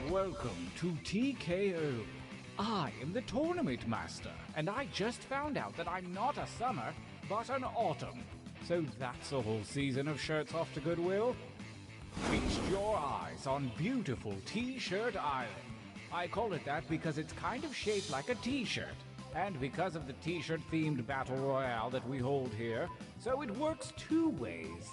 Welcome to TKO. I am the Tournament Master, and I just found out that I'm not a summer, but an autumn. So that's a whole season of shirts off to Goodwill. Feast your eyes on beautiful T-Shirt Island. I call it that because it's kind of shaped like a T-shirt, and because of the T-shirt themed battle royale that we hold here, so it works two ways.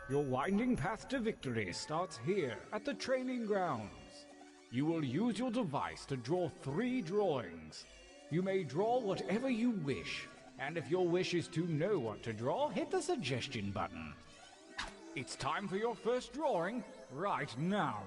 Your winding path to victory starts here at the training grounds. You will use your device to draw 3 drawings. You may draw whatever you wish, and if your wish is to know what to draw, hit the suggestion button. It's time for your first drawing right now.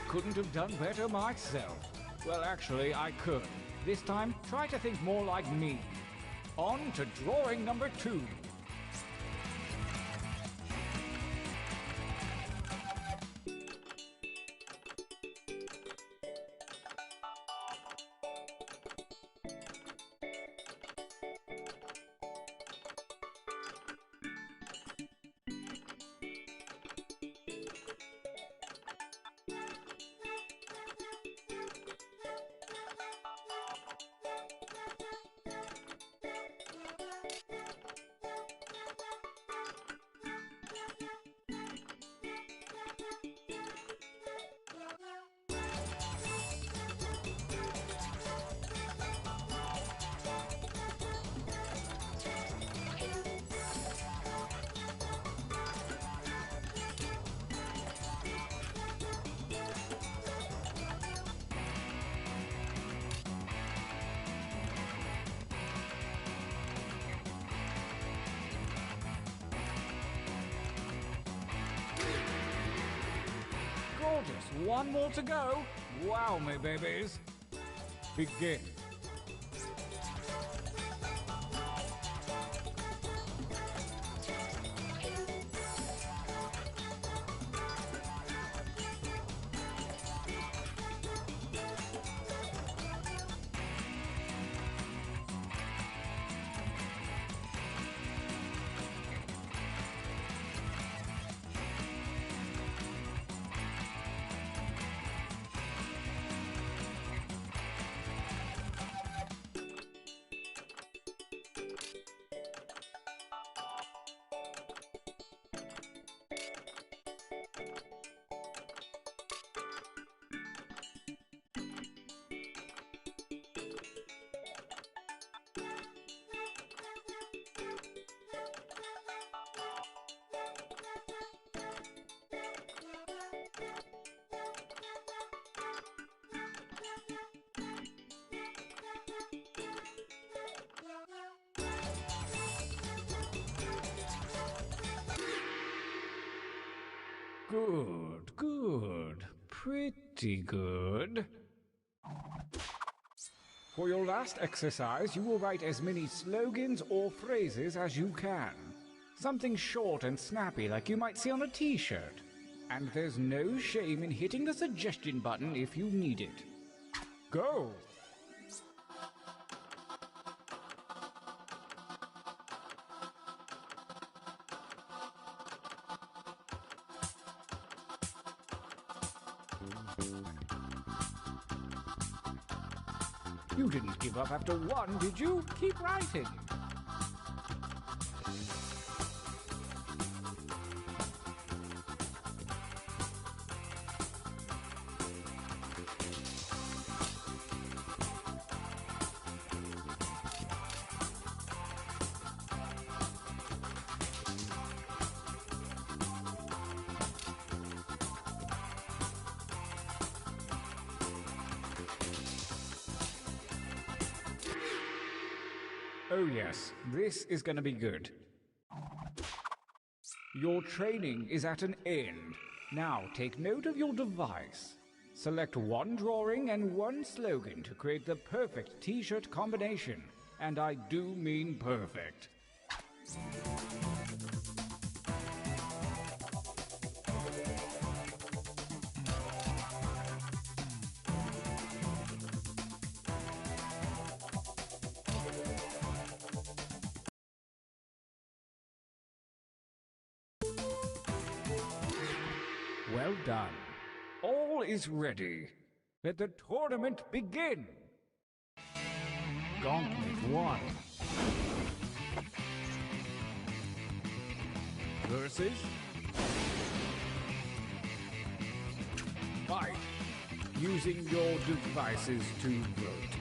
Couldn't have done better myself. Well, actually, I could. This time, try to think more like me. On to drawing number 2. Gorgeous, one more to go. Wow me, babies. Begin. Good, good. Pretty good. For your last exercise, you will write as many slogans or phrases as you can. Something short and snappy like you might see on a t-shirt. And there's no shame in hitting the suggestion button if you need it. Go! You didn't give up after one, did you? Keep writing. Oh yes, this is going to be good. Your training is at an end. Now take note of your device. Select one drawing and one slogan to create the perfect t-shirt combination. And I do mean perfect. Well done. All is ready. Let the tournament begin. Gauntlet 1. Versus... Fight. Using your devices to vote.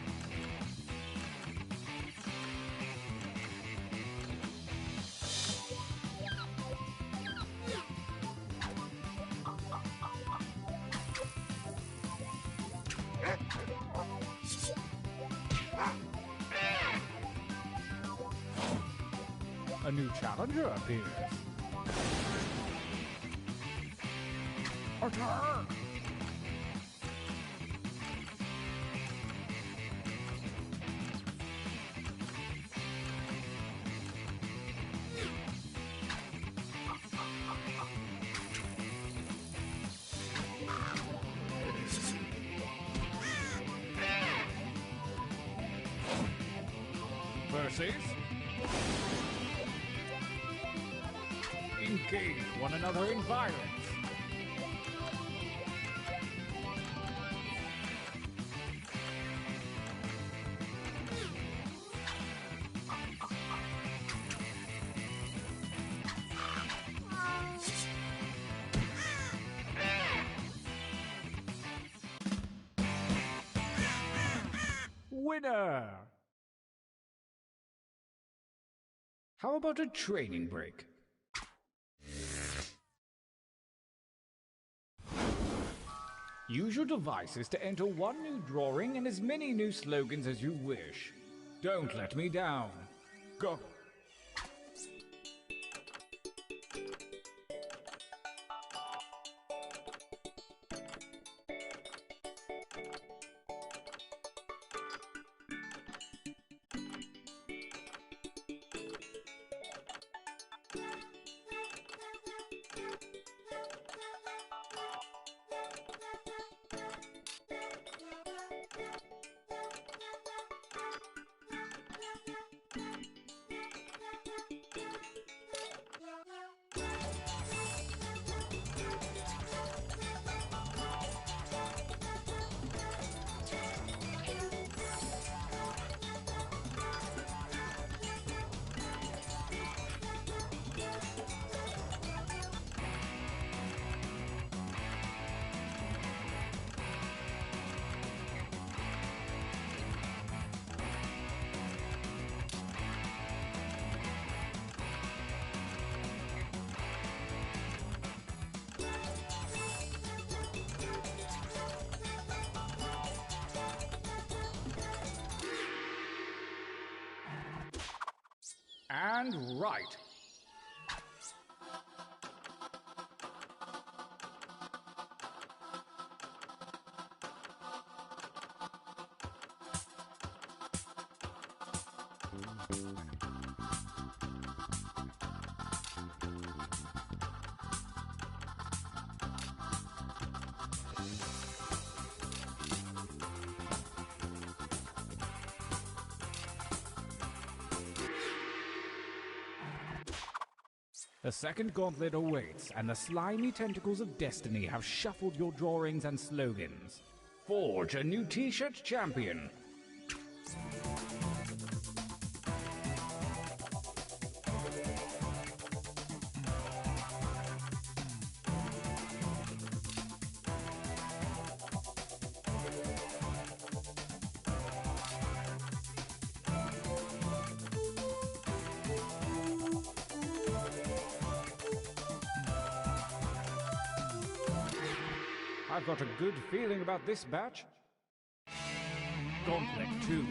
A new challenger appears. Attack! Versus... engage one another in violence. Winner! How about a training break? Use your devices to enter one new drawing and as many new slogans as you wish. Don't let me down. Go! And right. The second gauntlet awaits, and the slimy tentacles of destiny have shuffled your drawings and slogans. Forge a new t-shirt champion. I've got a good feeling about this batch. Gauntlet 2.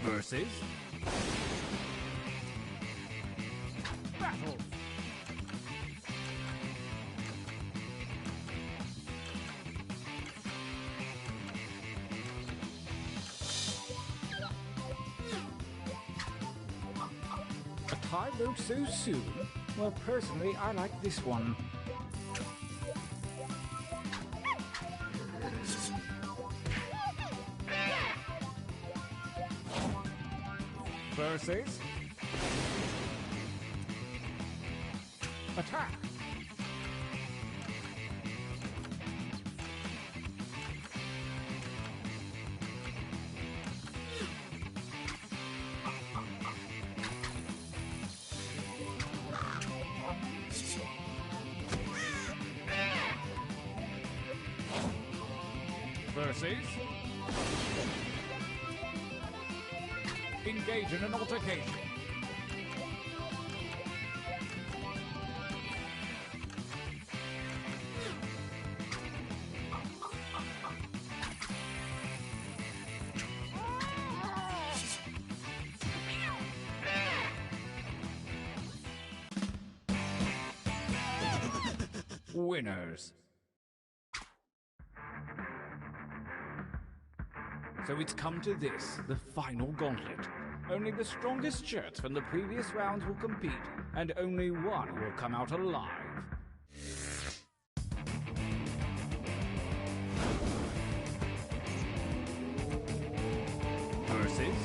Versus... Battle! A tie load so soon? Well, personally, I like this one. Versus... Attack! Versus... Engage in an altercation. Winners. So it's come to this, the final gauntlet. Only the strongest shirts from the previous rounds will compete, and only one will come out alive. Versus...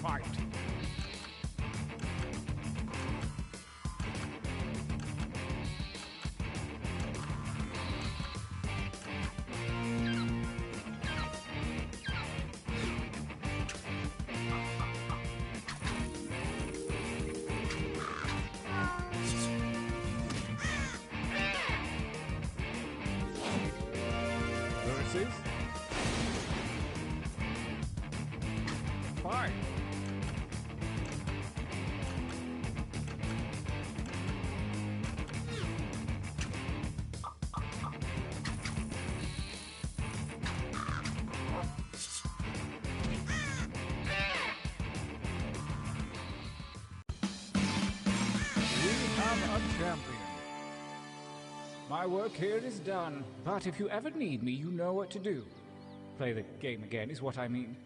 Fight! Fight! We have a champion. My work here is done, but if you ever need me, you know what to do. Play the game again is what I mean.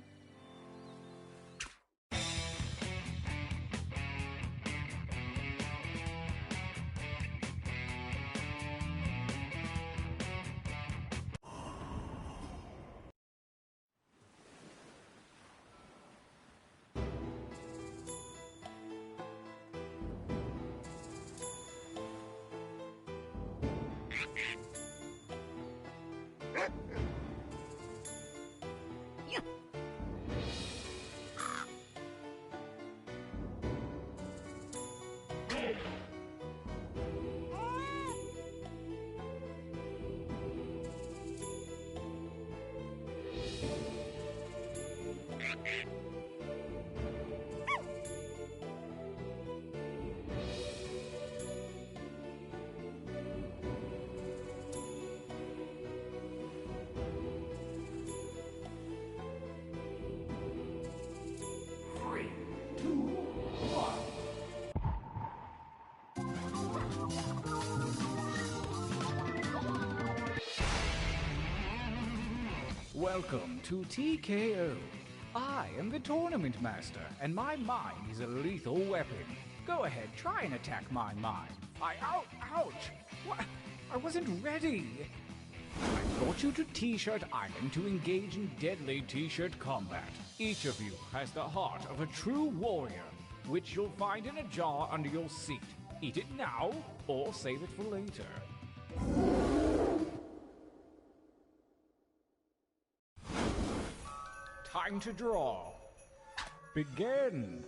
Welcome to TKO. I am the Tournament Master, and my mind is a lethal weapon. Go ahead, try and attack my mind. Ouch! What? I wasn't ready. I thought brought you to T-Shirt Island to engage in deadly T-shirt combat. Each of you has the heart of a true warrior, which you'll find in a jar under your seat. Eat it now, or save it for later. Time to draw. Begin.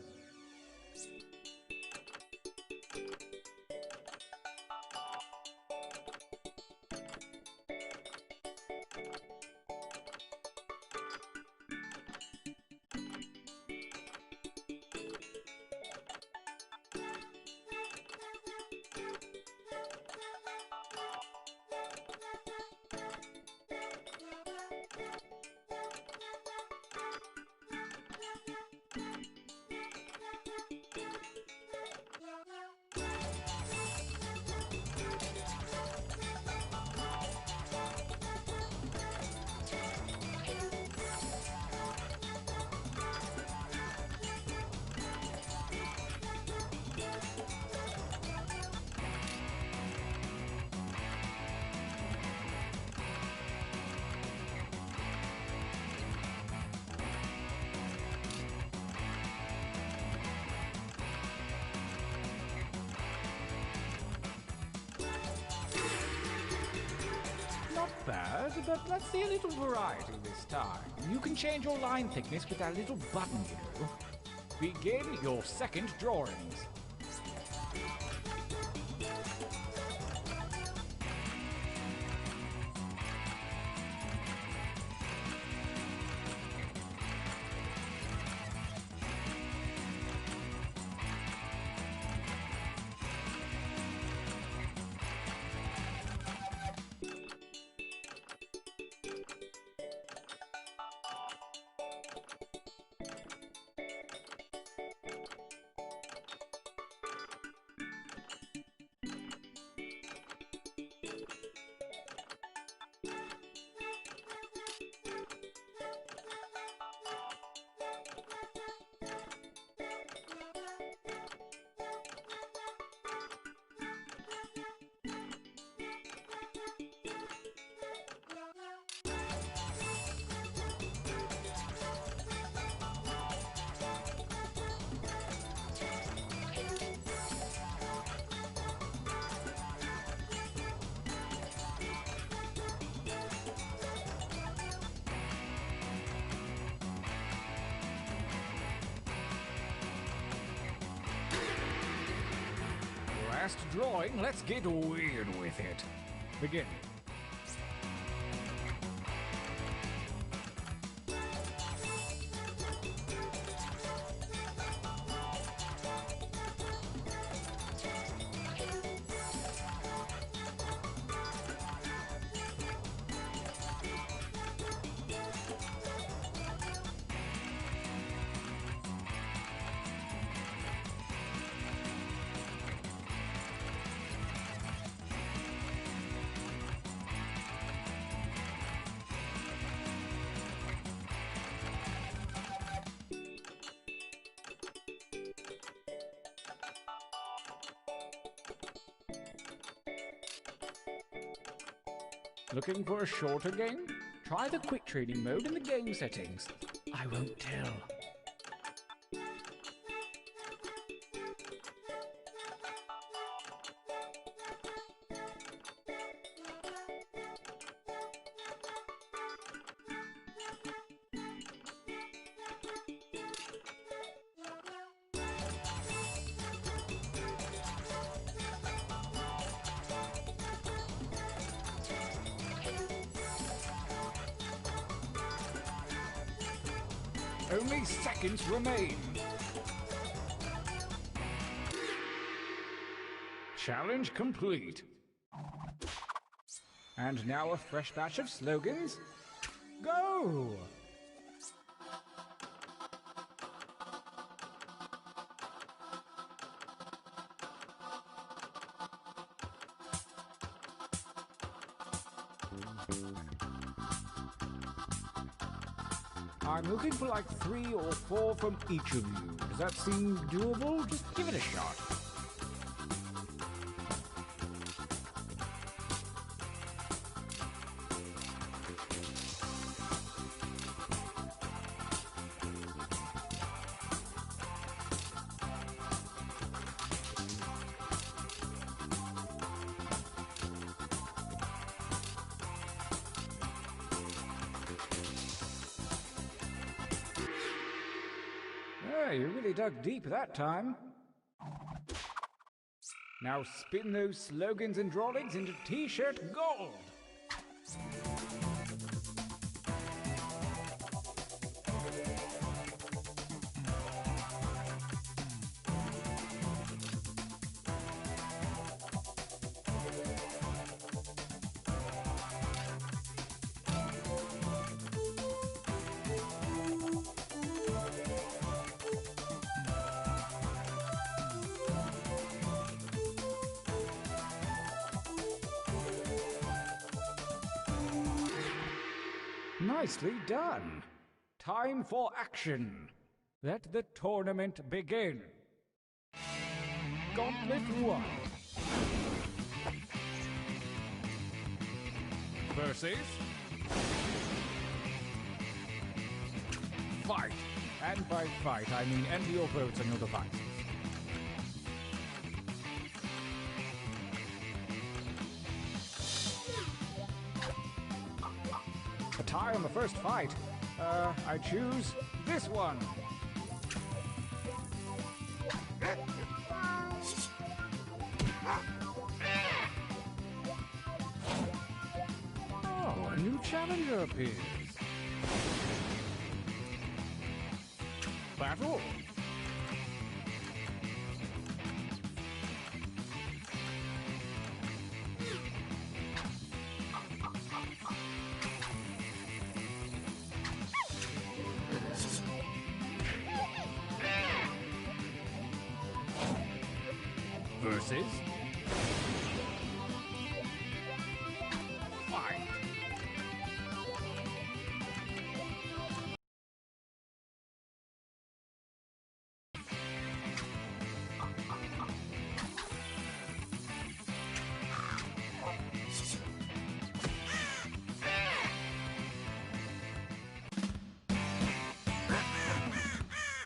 Not bad, but let's see a little variety this time. You can change your line thickness with that little button, you know. Begin your second drawings. Last drawing, let's get weird with it. Begin. Looking for a shorter game? Try the quick training mode in the game settings. I won't tell. Only seconds remain. Challenge complete. And now a fresh batch of slogans. Go! I'm looking for like 3 or 4 from each of you. Does that seem doable? Just give it a shot. Yeah, you really dug deep that time. Now spin those slogans and drawings into T-shirt gold! Nicely done. Time for action. Let the tournament begin. Gauntlet 1. Versus... Fight. And by fight, I mean enter your votes on your devices. A tie on the first fight. I choose this one. Oh, a new challenger appears. Battle. Versus... Fight!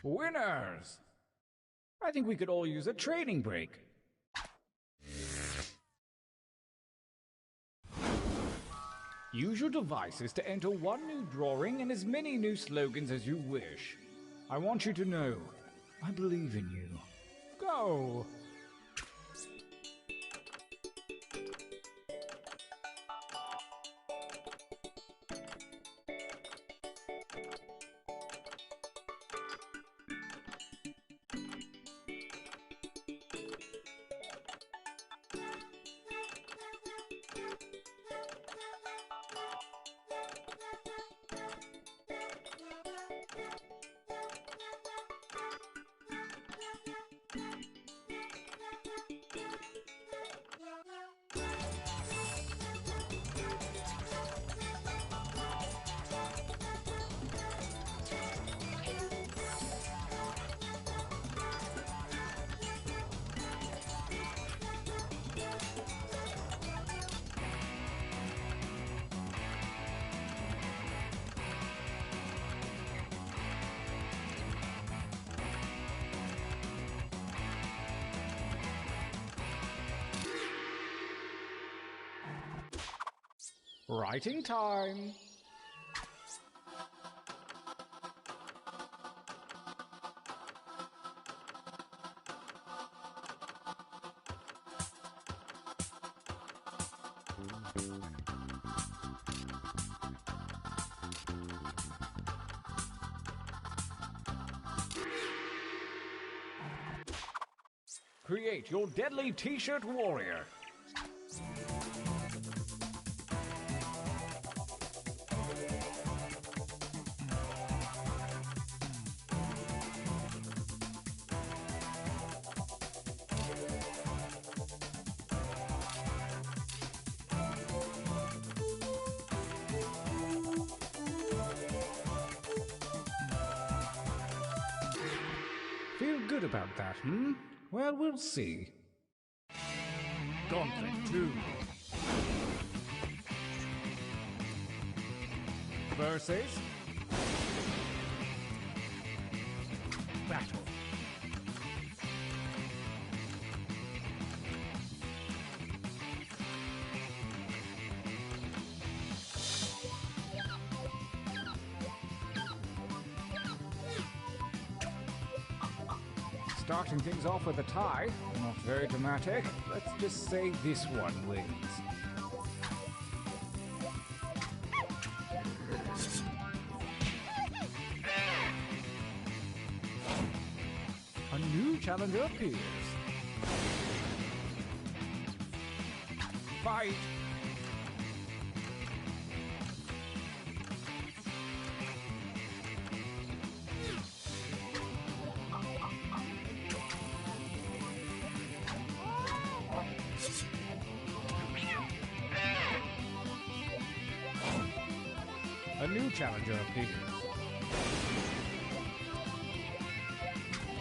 Winners! I think we could all use a training break. Use your devices to enter one new drawing and as many new slogans as you wish. I want you to know, I believe in you. Go! Writing time! Create your deadly T-shirt warrior! Feel good about that, hmm? Well, we'll see. Gauntlet 2. Versus... Battle. starting things off with a tie. Not very dramatic. Let's just say this one wins. A new challenger appears. Fight! A new challenger appears.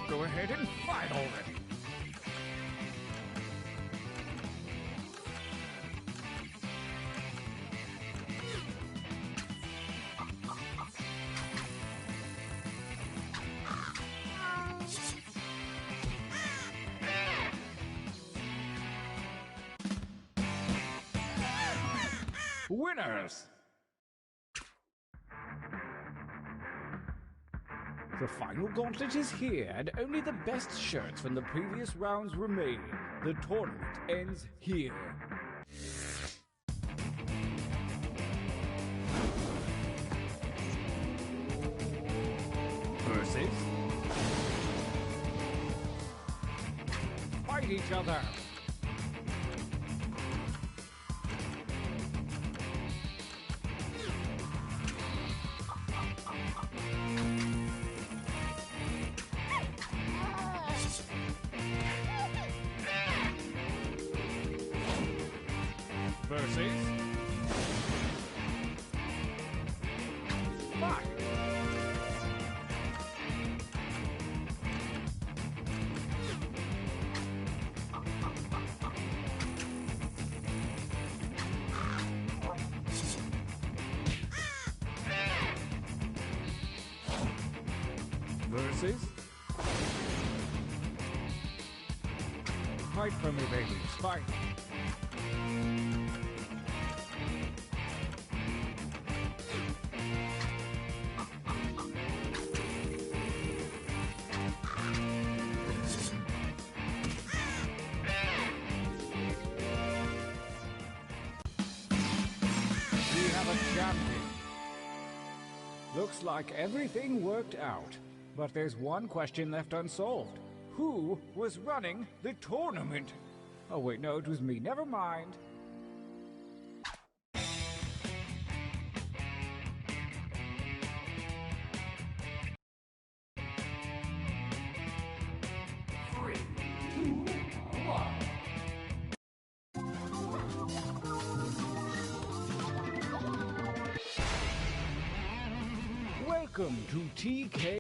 Go ahead and fight already. Winners! The final gauntlet is here, and only the best shirts from the previous rounds remain. The tournament ends here. Versus... fight each other. Versus... fight! Versus... fight for me, babies, fight! We have a champion. Looks like everything worked out. But there's one question left unsolved. Who was running the tournament? Oh wait, no, it was me. Never mind. Welcome to TK.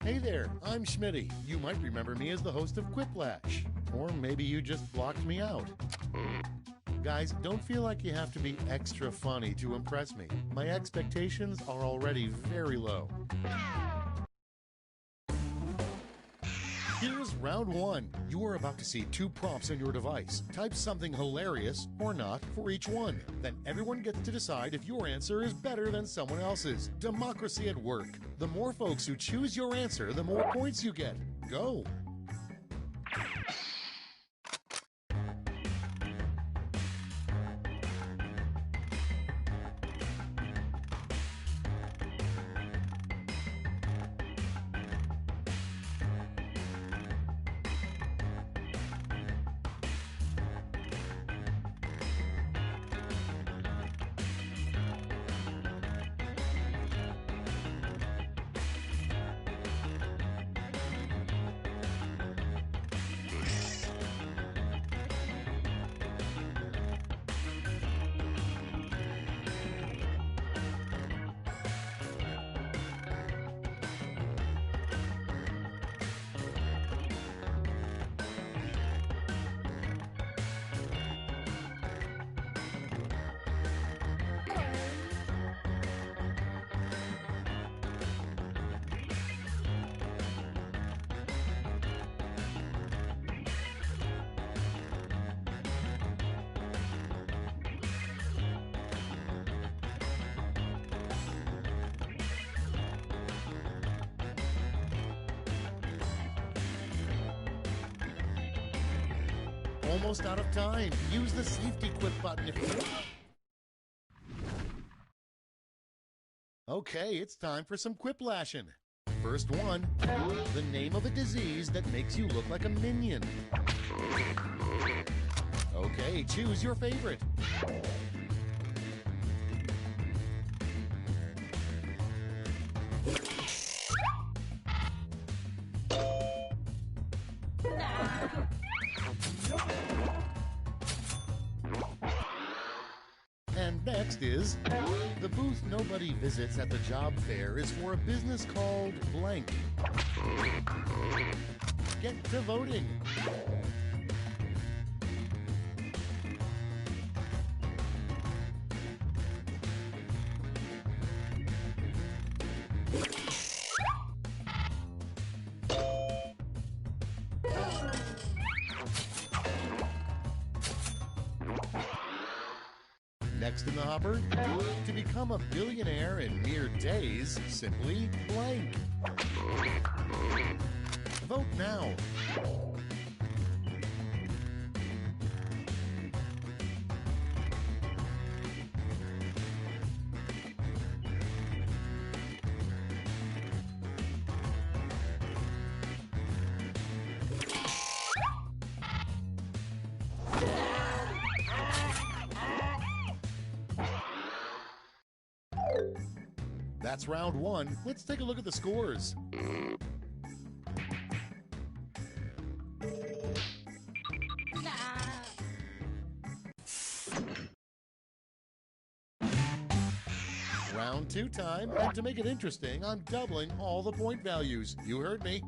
Hey there, I'm Schmitty. You might remember me as the host of Quiplash. Or maybe you just blocked me out. Guys, don't feel like you have to be extra funny to impress me. My expectations are already very low. Here's round one. You are about to see two prompts on your device. Type something hilarious or not for each one. Then everyone gets to decide if your answer is better than someone else's. Democracy at work. The more folks who choose your answer, the more points you get. Go. Almost out of time. Use the safety quit button if you... Okay, it's time for some quiplashing. First one, the name of a disease that makes you look like a minion. Okay, choose your favorite. And next is, the booth nobody visits at the job fair is for a business called blank. Get to voting. Next in the hopper, to become a billionaire in mere days, simply blank. Vote now. That's round one. Let's take a look at the scores. Round two time, and to make it interesting, I'm doubling all the point values. You heard me.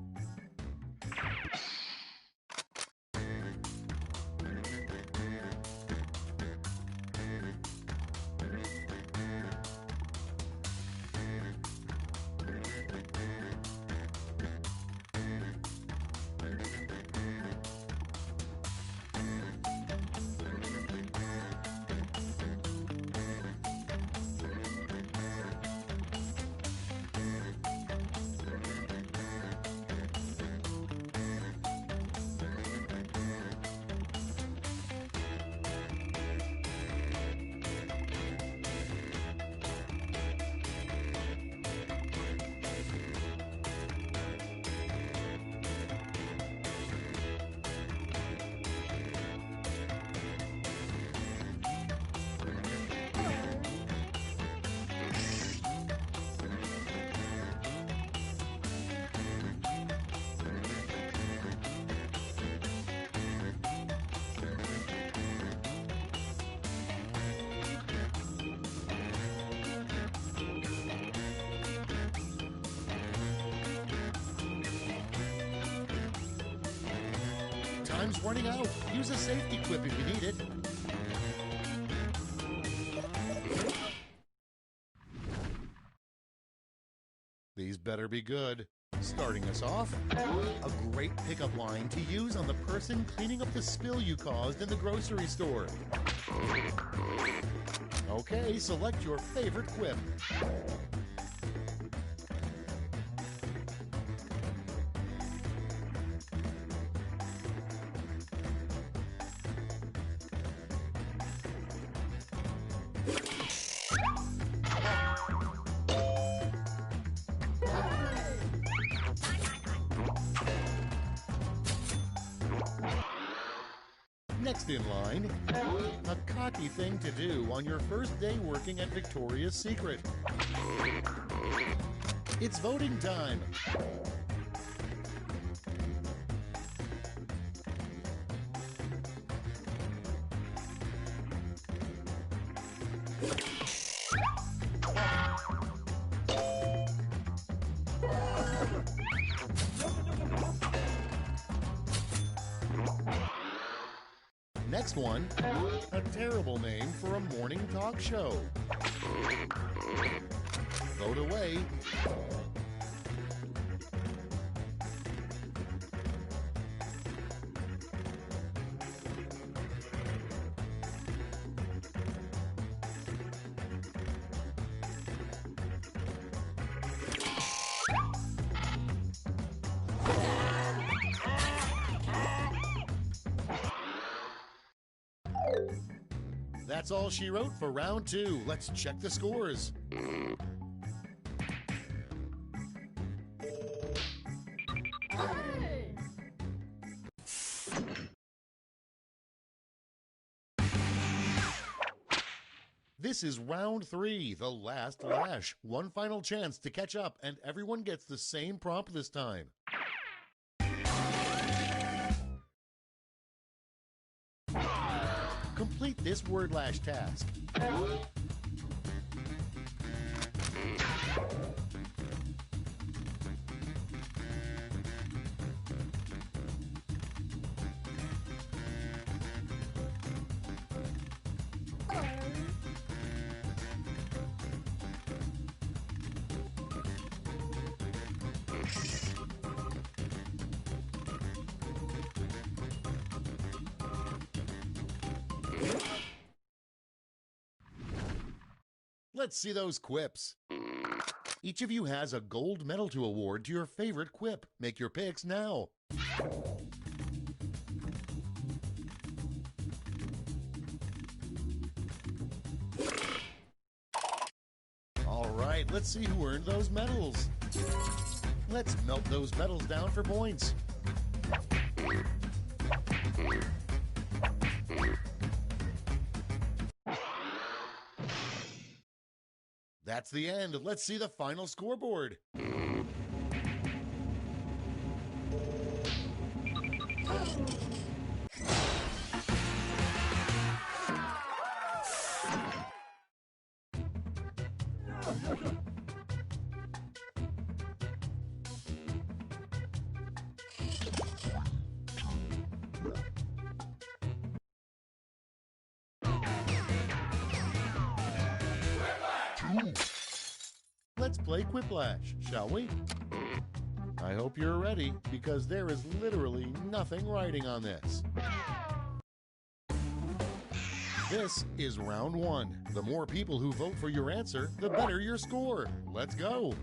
Time's running out. Use a safety quip if you need it. These better be good. Starting us off, a great pickup line to use on the person cleaning up the spill you caused in the grocery store. Okay, select your favorite quip. Next in line, a cocky thing to do on your first day working at Victoria's Secret. It's voting time. Next one, a terrible name for a morning talk show. Vote away. That's all she wrote for round 2. Let's check the scores. This is round 3, the last lash. One final chance to catch up, and everyone gets the same prompt this time. Complete this word lash task. Let's see those quips. Each of you has a gold medal to award to your favorite quip. Make your picks now. All right, let's see who earned those medals. Let's melt those medals down for points. That's the end. Let's see the final scoreboard. Let's play Quiplash, shall we? I hope you're ready, because there is literally nothing writing on this. This is round 1. The more people who vote for your answer, the better your score. Let's go.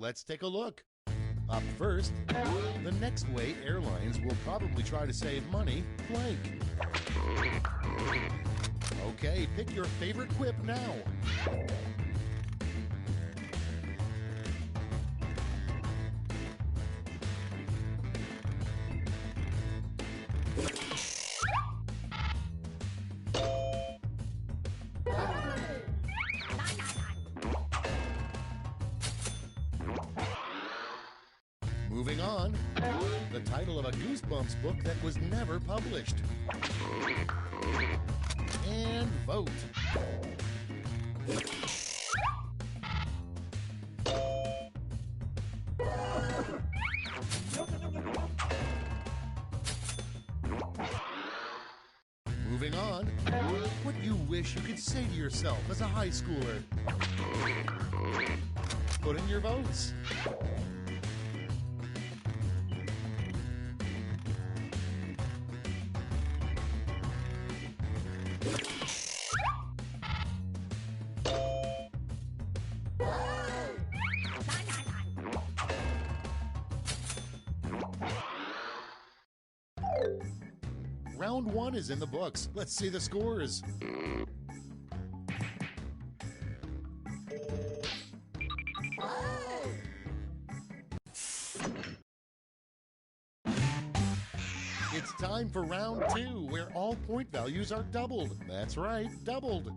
Let's take a look. Up first, the next way airlines will probably try to save money, blank. Okay, pick your favorite quip now. Moving on, the title of a Goosebumps book that was never published. And vote. Moving on, what you wish you could say to yourself as a high schooler. Put in your votes. Round 1 is in the books. Let's see the scores. It's time for round 2, where all point values are doubled. That's right, doubled.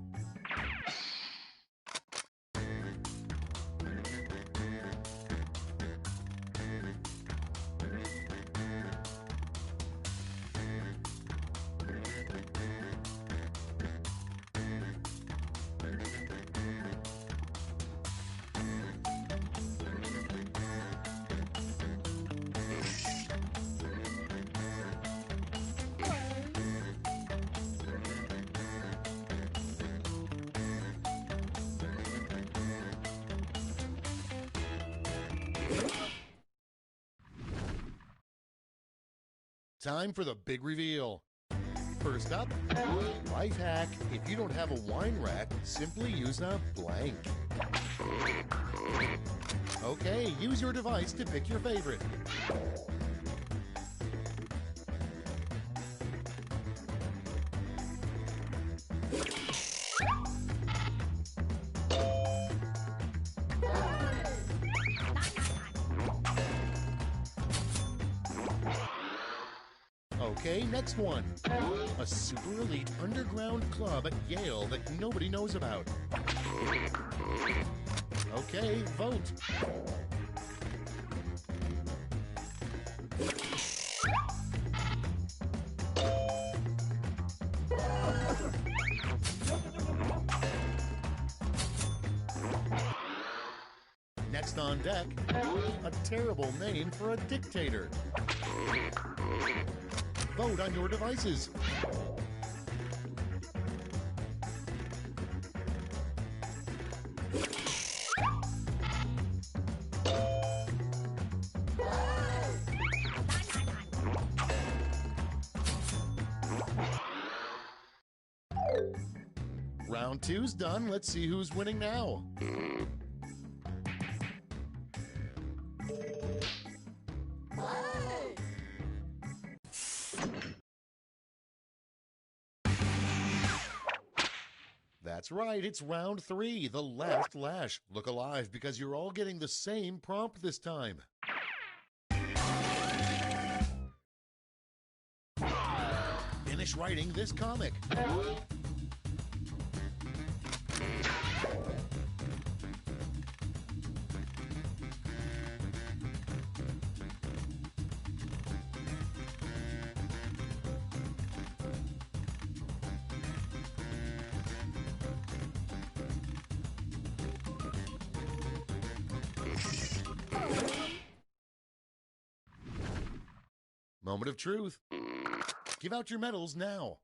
Time for the big reveal. First up, life hack. If you don't have a wine rack, simply use a blank. Okay, use your device to pick your favorite. Okay, next one. A super elite underground club at Yale that nobody knows about. Okay, vote. Next on deck, a terrible name for a dictator. Vote on your devices. Round 2's done. Let's see who's winning now. That's right, it's round 3, the last lash. Look alive because you're all getting the same prompt this time. Finish writing this comic. Moment of truth. Give out your medals now.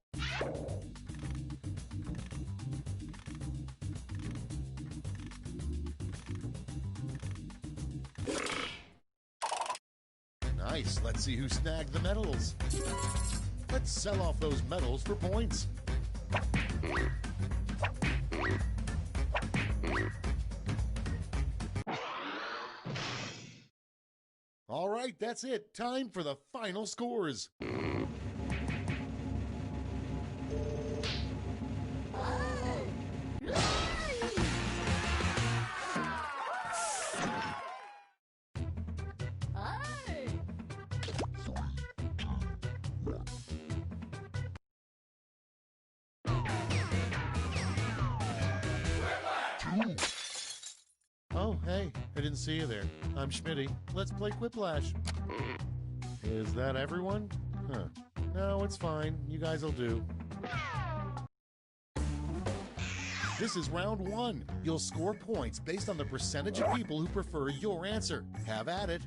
Nice. Let's see who snagged the medals. Let's sell off those medals for points. right, that's it. Time for the final scores. Oh, hey, I didn't see you there. I'm Schmitty. Let's play Quiplash. Is that everyone? Huh. No, it's fine. You guys will do. This is round 1. You'll score points based on the percentage of people who prefer your answer. Have at it.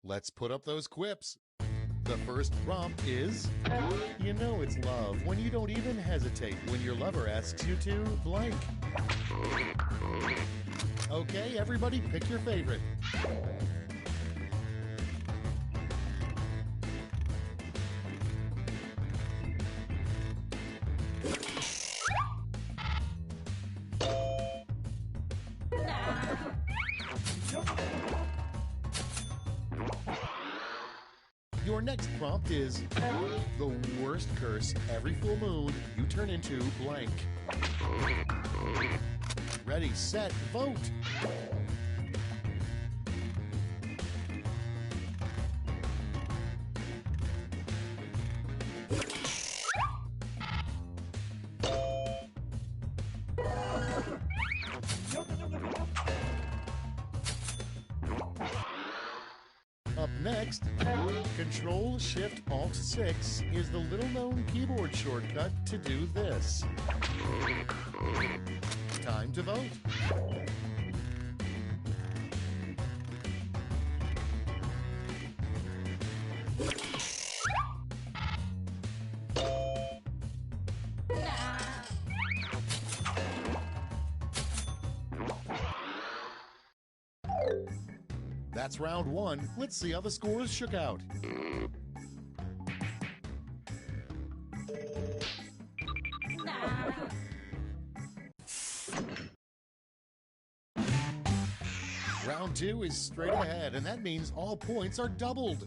Let's put up those quips. The first prompt is, you know it's love when you don't even hesitate when your lover asks you to blank. Okay, everybody pick your favorite. Your next prompt is, the worst curse every full moon you turn into blank. Ready, set, vote! Up next, Control-Shift-Alt-6 is the little-known keyboard shortcut to do this. Time to vote. That's round 1. Let's see how the scores shook out. Round 2 is straight ahead, and that means all points are doubled.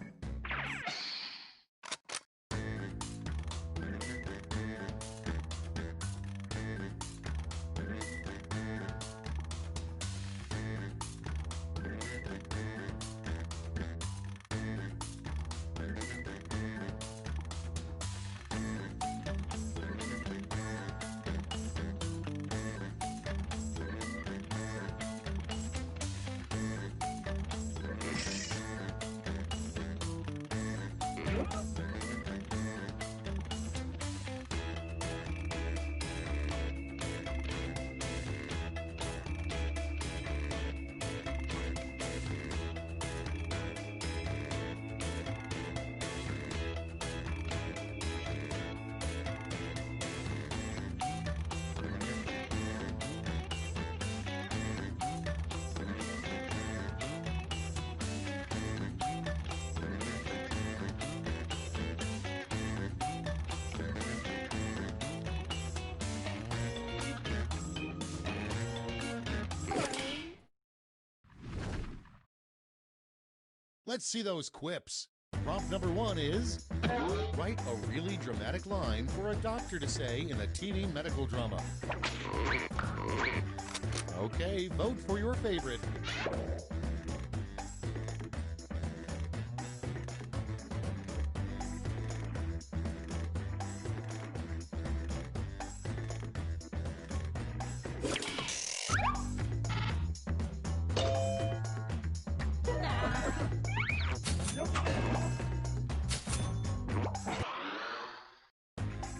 Let's see those quips. Prompt number 1 is, write a really dramatic line for a doctor to say in a TV medical drama. Okay, vote for your favorite.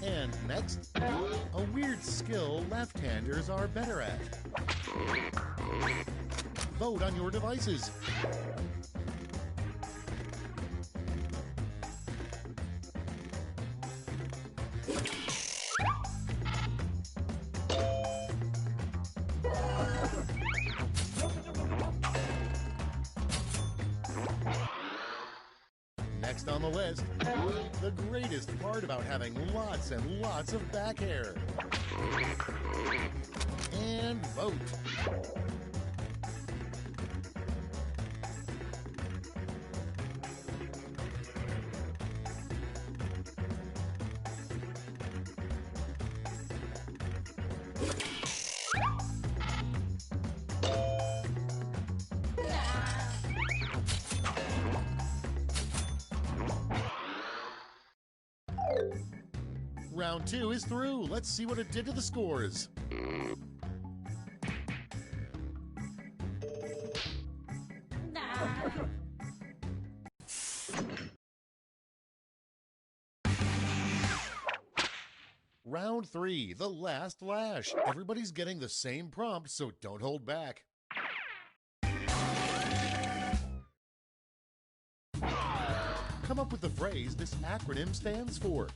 And next, a weird skill left-handers are better at. Vote on your devices. Next on the list, the greatest part about having lots and lots of back hair. And vote. Round 2 is through. Let's see what it did to the scores. Round 3, the last lash. Everybody's getting the same prompt, so don't hold back. Come up with the phrase this acronym stands for.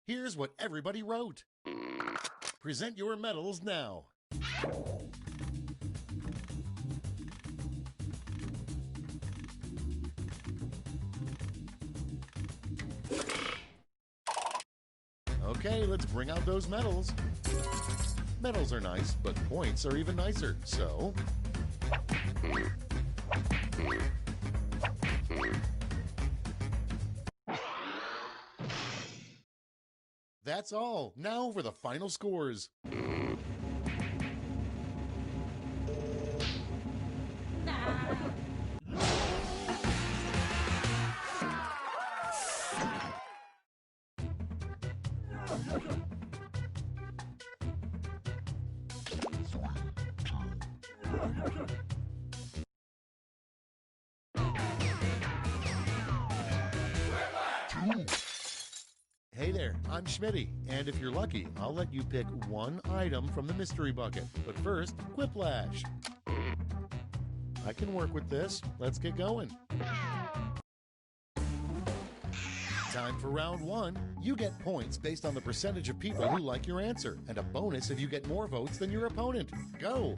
Here's what everybody wrote. Present your medals now. Okay, let's bring out those medals. Medals are nice, but points are even nicer, so... That's all. Now for the final scores. Hey there, I'm Schmitty, and if you're lucky, I'll let you pick one item from the mystery bucket. But first, Quiplash. I can work with this. Let's get going. Time for round 1. You get points based on the percentage of people who like your answer, and a bonus if you get more votes than your opponent. Go!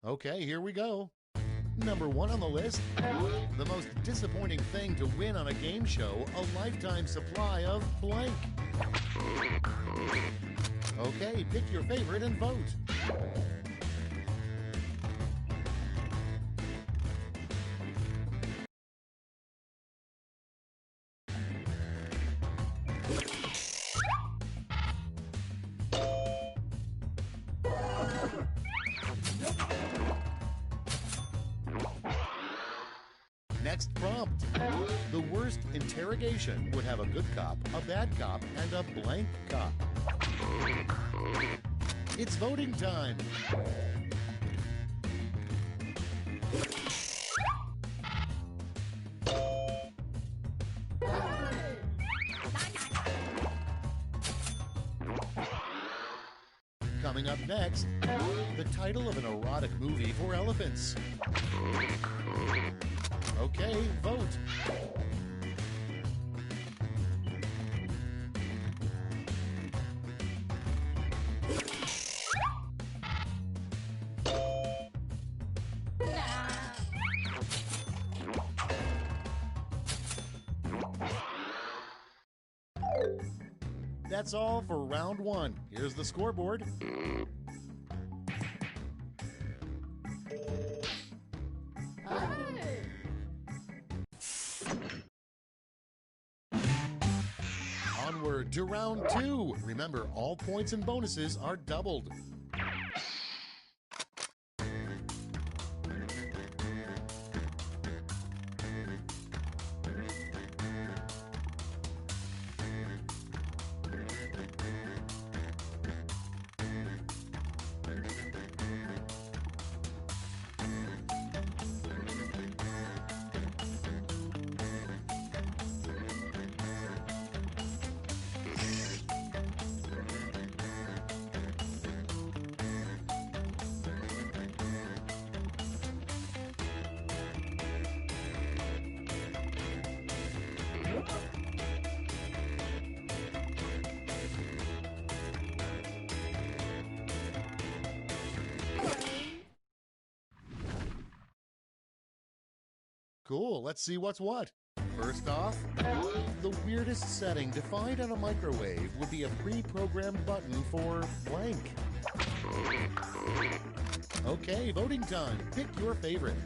Okay, here we go. Number 1 on the list, the most disappointing thing to win on a game show, a lifetime supply of blank. Okay, pick your favorite and vote. Next prompt. The worst interrogation would have a good cop, a bad cop, and a blank cop. It's voting time. Coming up next, the title of an erotic movie for elephants. Okay, vote. That's all for round 1. Here's the scoreboard. Onward to round 2. Remember, all points and bonuses are doubled. Cool, let's see what's what. First off, the weirdest setting defined on a microwave would be a pre-programmed button for blank. Okay, voting time. Pick your favorite.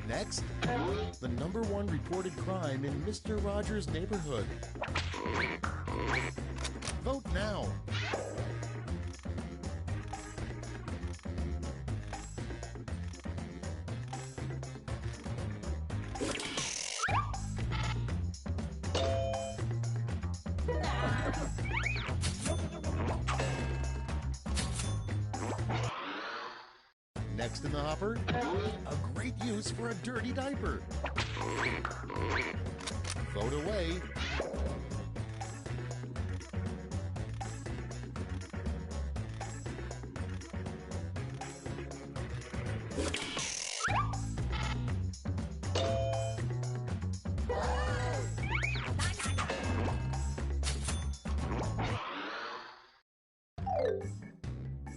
Next, the #1 reported crime in Mr. Rogers' neighborhood. Vote now. Next in the hopper, a great use for a dirty diaper. Vote away.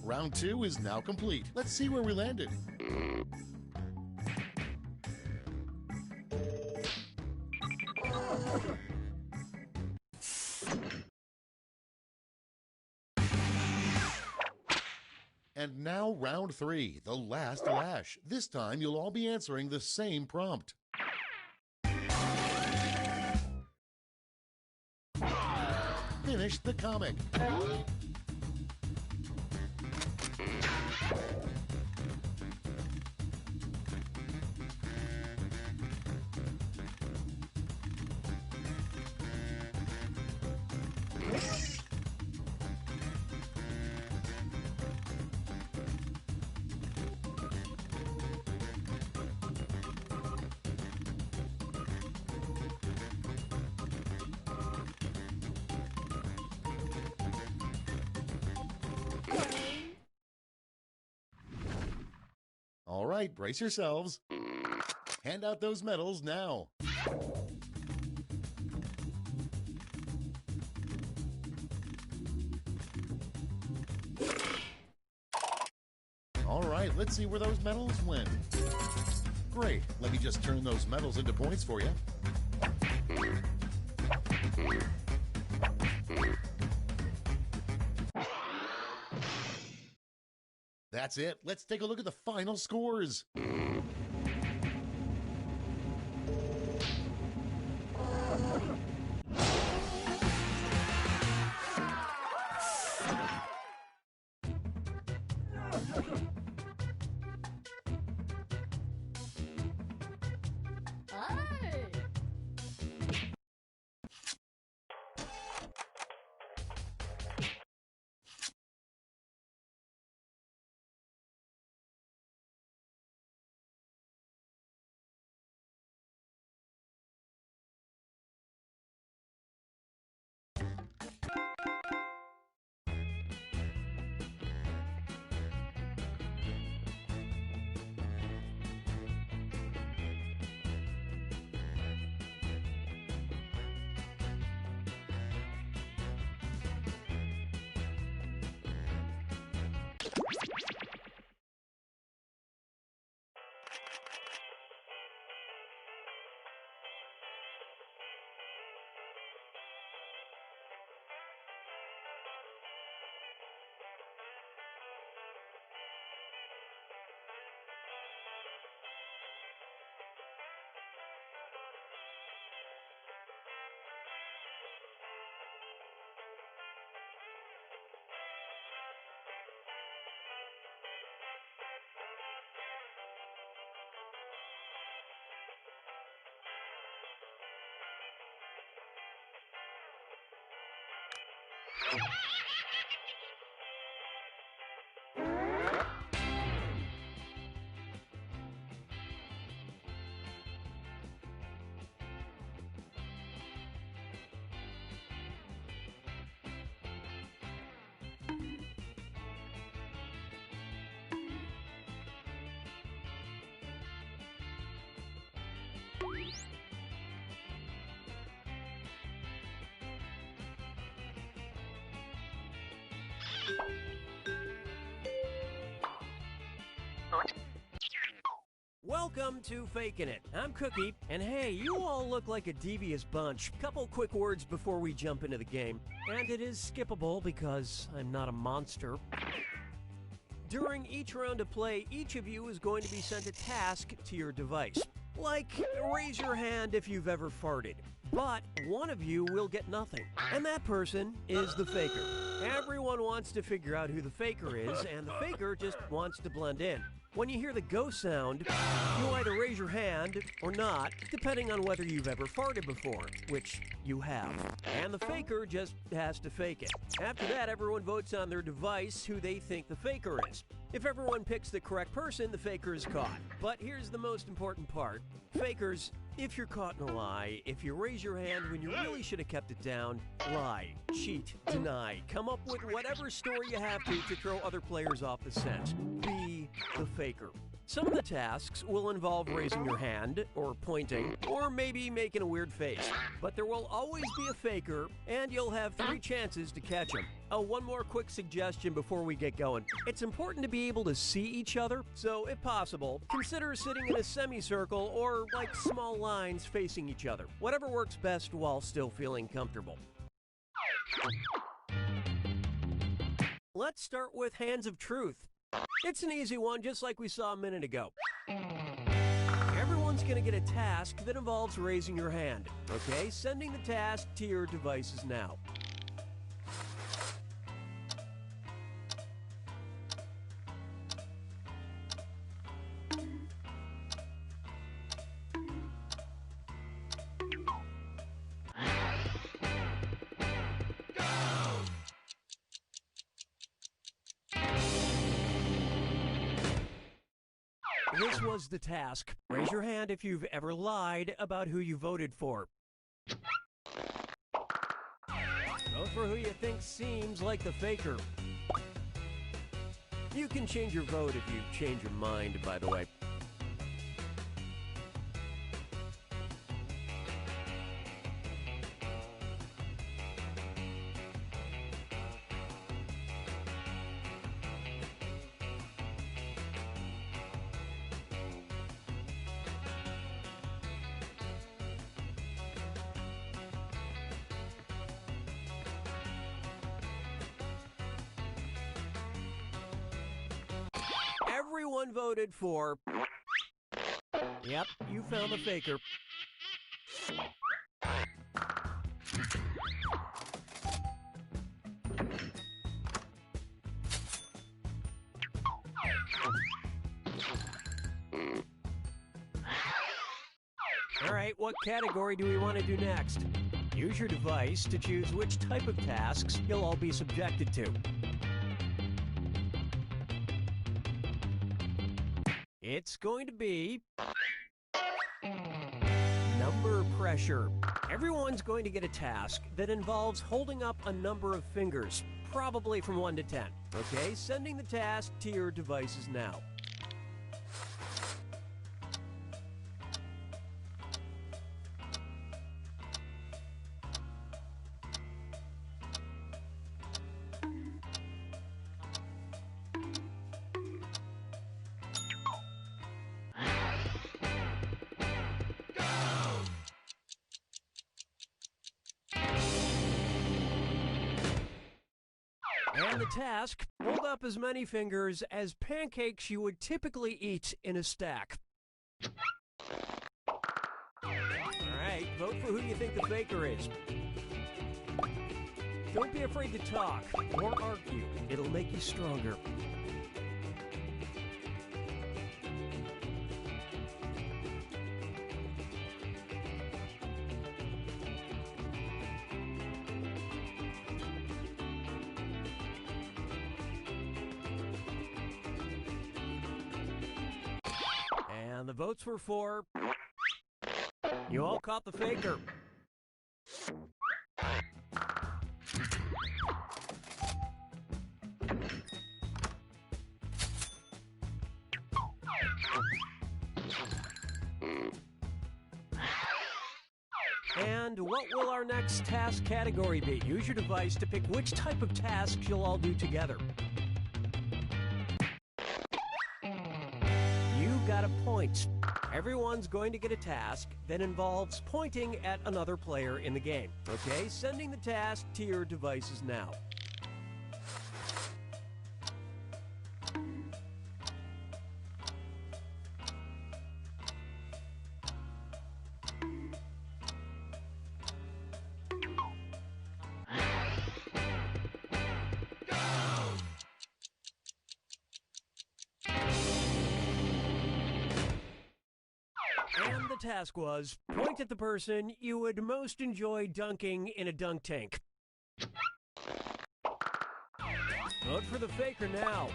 Round 2 is now complete. Let's see where we landed. And now round 3, the last lash. This time you'll all be answering the same prompt. Finish the comic. right, brace yourselves. Hand out those medals now. All right, let's see where those medals went. Great, let me just turn those medals into points for you. That's it. Let's take a look at the final scores. Welcome to Fakin' It. I'm Cookie, and hey, you all look like a devious bunch. Couple quick words before we jump into the game, and it is skippable because I'm not a monster. During each round of play, each of you is going to be sent a task to your device. Like, raise your hand if you've ever farted. But one of you will get nothing, and that person is the faker. Everyone wants to figure out who the faker is, and the faker just wants to blend in. When you hear the go sound, you either raise your hand or not, depending on whether you've ever farted before, which you have. And the faker just has to fake it. After that, everyone votes on their device who they think the faker is. If everyone picks the correct person, the faker is caught. But here's the most important part. Fakers, if you're caught in a lie, if you raise your hand when you really should have kept it down, lie, cheat, deny, come up with whatever story you have to throw other players off the scent. Be the faker. Some of the tasks will involve raising your hand, or pointing, or maybe making a weird face. But there will always be a faker, and you'll have 3 chances to catch him. Oh, one more quick suggestion before we get going. It's important to be able to see each other, so if possible, consider sitting in a semicircle or like small lines facing each other. Whatever works best while still feeling comfortable. Let's start with Hands of Truth. It's an easy one, just like we saw a minute ago. Everyone's going to get a task that involves raising your hand. Okay, sending the task to your devices now. This was the task. Raise your hand if you've ever lied about who you voted for. Vote for who you think seems like the faker. You can change your vote if you change your mind, by the way. Everyone voted for... Yep, you found the faker. All right, what category do we want to do next? Use your device to choose which type of tasks you'll all be subjected to. It's going to be number pressure. Everyone's going to get a task that involves holding up a number of fingers, probably from 1 to 10. Okay, sending the task to your devices now. And the task, hold up as many fingers as pancakes you would typically eat in a stack. Alright, vote for who you think the faker is. Don't be afraid to talk or argue. It'll make you stronger. And the votes were for... You all caught the faker. And what will our next task category be? Use your device to pick which type of tasks you'll all do together. You got a point. Everyone's going to get a task that involves pointing at another player in the game. Okay, sending the task to your devices now. And the task was, point at the person you would most enjoy dunking in a dunk tank. Vote for the faker now.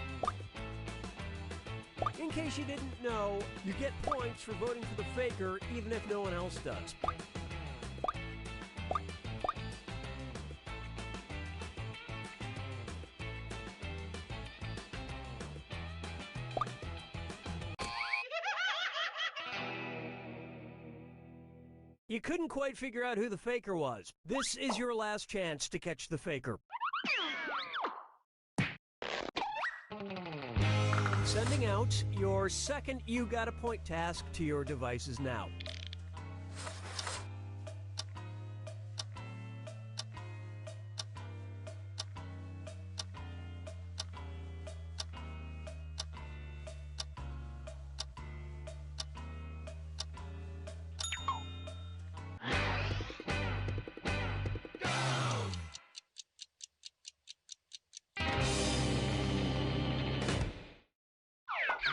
In case you didn't know, you get points for voting for the faker even if no one else does. You couldn't quite figure out who the faker was. This is your last chance to catch the faker. Sending out your second You Got a Point task to your devices now.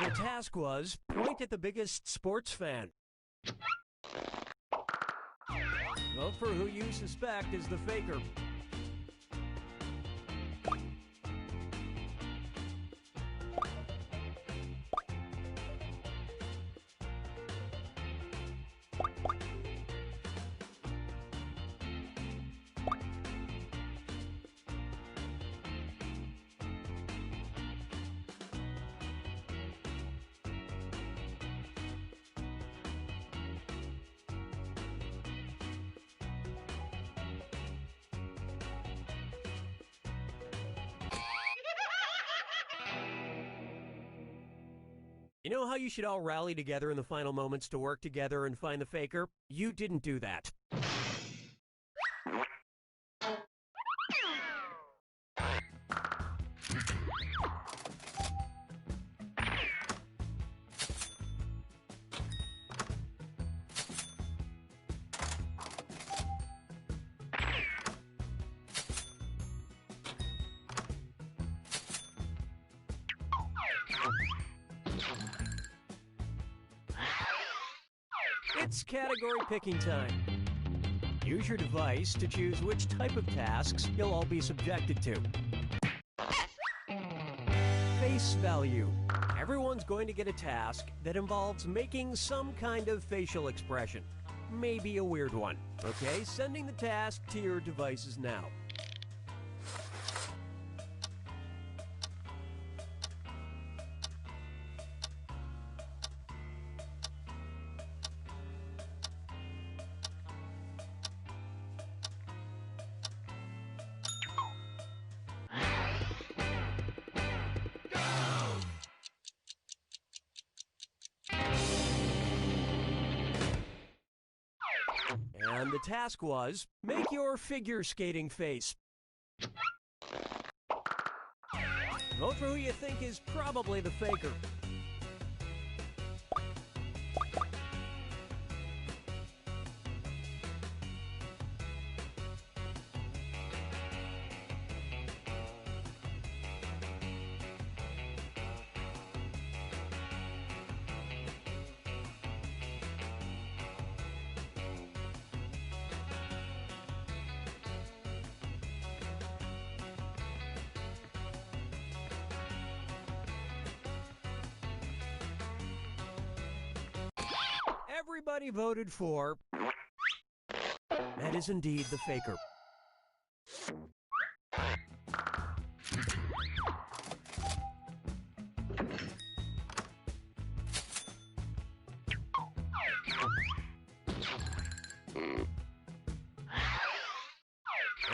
The task was, point at the biggest sports fan. Vote for who you suspect is the faker. You know how you should all rally together in the final moments to work together and find the faker? You didn't do that. It's category picking time. Use your device to choose which type of tasks you'll all be subjected to. Face value. Everyone's going to get a task that involves making some kind of facial expression. Maybe a weird one. Okay, sending the task to your devices now. And the task was, make your figure skating face. Vote for who you think is probably the faker. Everybody voted for... That is indeed the faker.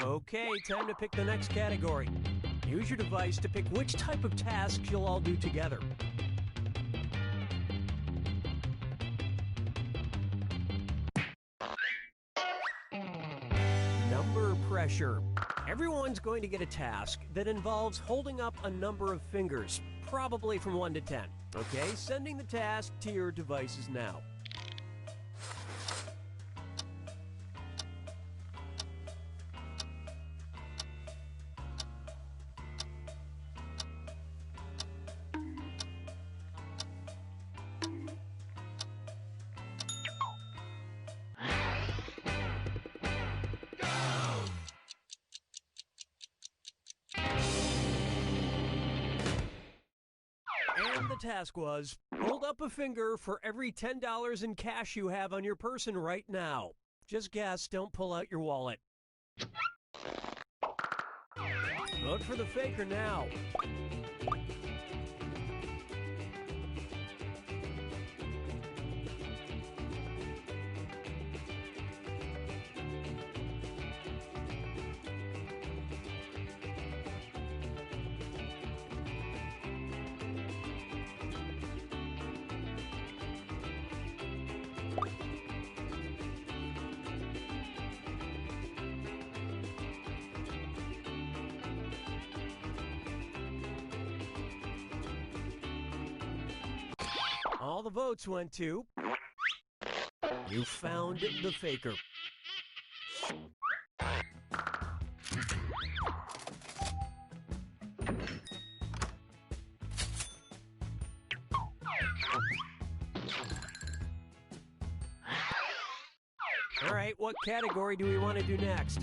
Okay, time to pick the next category. Use your device to pick which type of tasks you'll all do together. Number pressure. Everyone's going to get a task that involves holding up a number of fingers, probably from 1 to 10. Okay, sending the task to your devices now. And the task was, hold up a finger for every $10 in cash you have on your person right now. Just guess, don't pull out your wallet. Vote for the faker now. All the votes went to... You found the faker. All right, what category do we want to do next?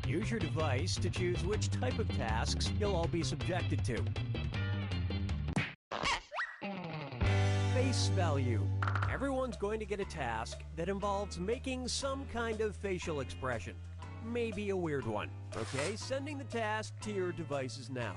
Use your device to choose which type of tasks you'll all be subjected to. Face value. Everyone's going to get a task that involves making some kind of facial expression. Maybe a weird one. Okay, sending the task to your devices now.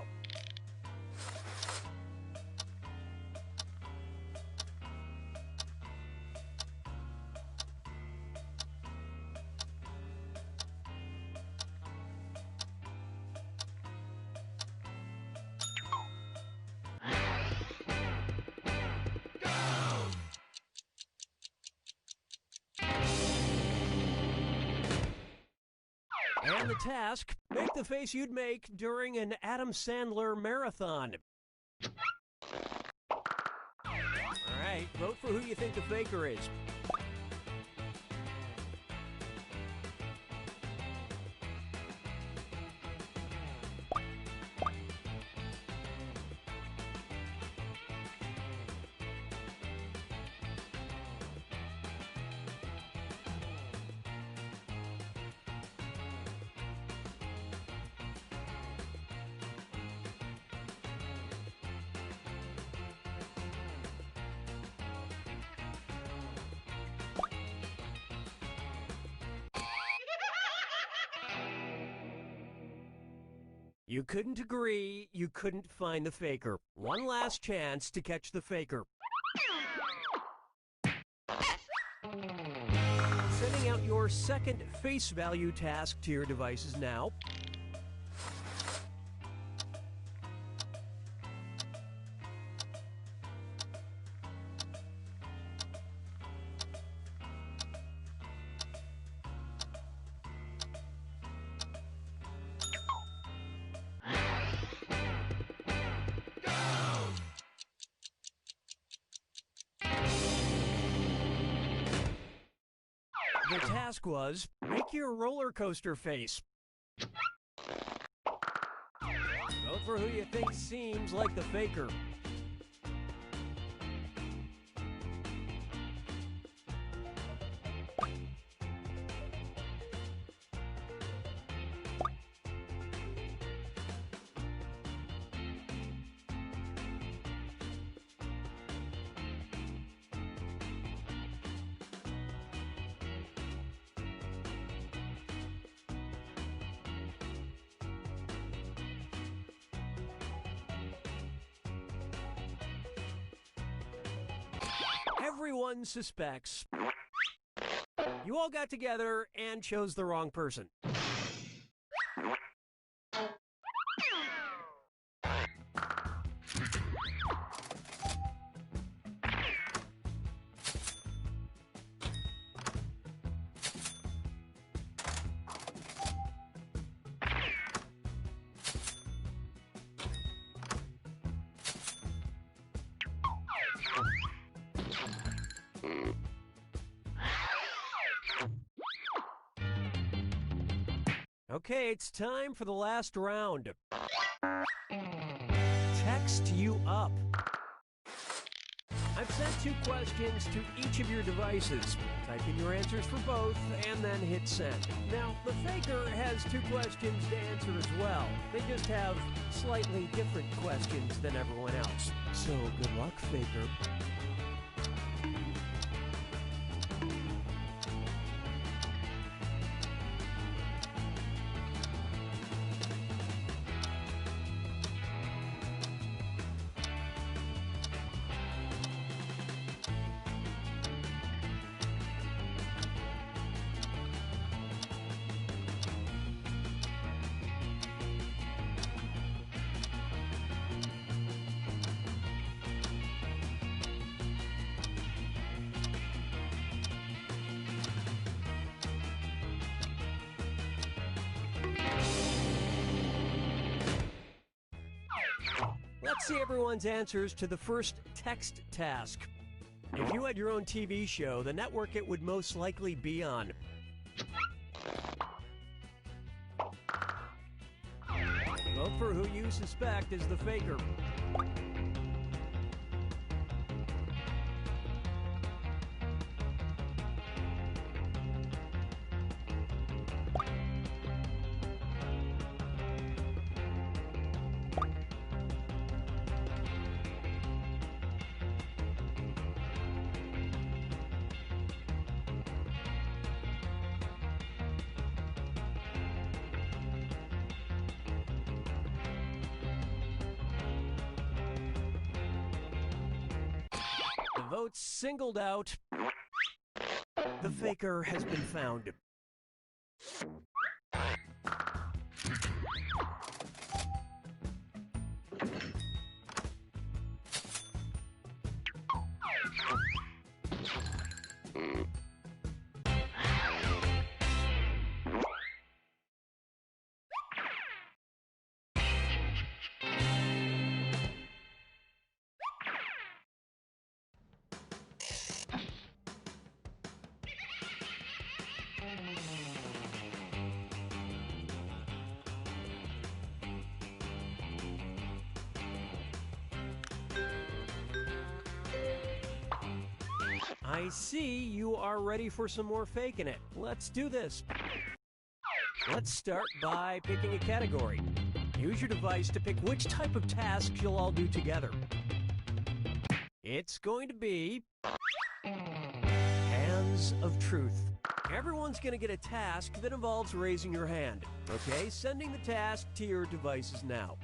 And the task, make the face you'd make during an Adam Sandler marathon. All right, vote for who you think the faker is. You couldn't agree, you couldn't find the faker. One last chance to catch the faker. Sending out your second face value task to your devices now. The task was, make your roller coaster face. Vote for who you think seems like the faker. Everyone suspects. You all got together and chose the wrong person. Okay, it's time for the last round. Text you up. I've sent 2 questions to each of your devices. Type in your answers for both and then hit send. Now, the faker has 2 questions to answer as well. They just have slightly different questions than everyone else. So good luck, faker. Let's see everyone's answers to the first text task. If you had your own TV show, the network it would most likely be on. Vote for who you suspect is the faker. The votes singled out. The faker has been found. I see you are ready for some more faking it. Let's do this. Let's start by picking a category. Use your device to pick which type of task you'll all do together. It's going to be Hands of Truth. Everyone's going to get a task that involves raising your hand. Okay, sending the task to your devices now.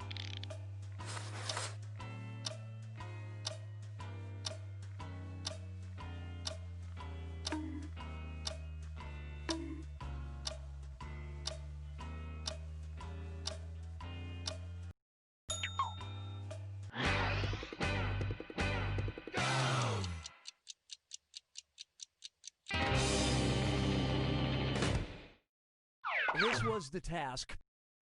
This was the task.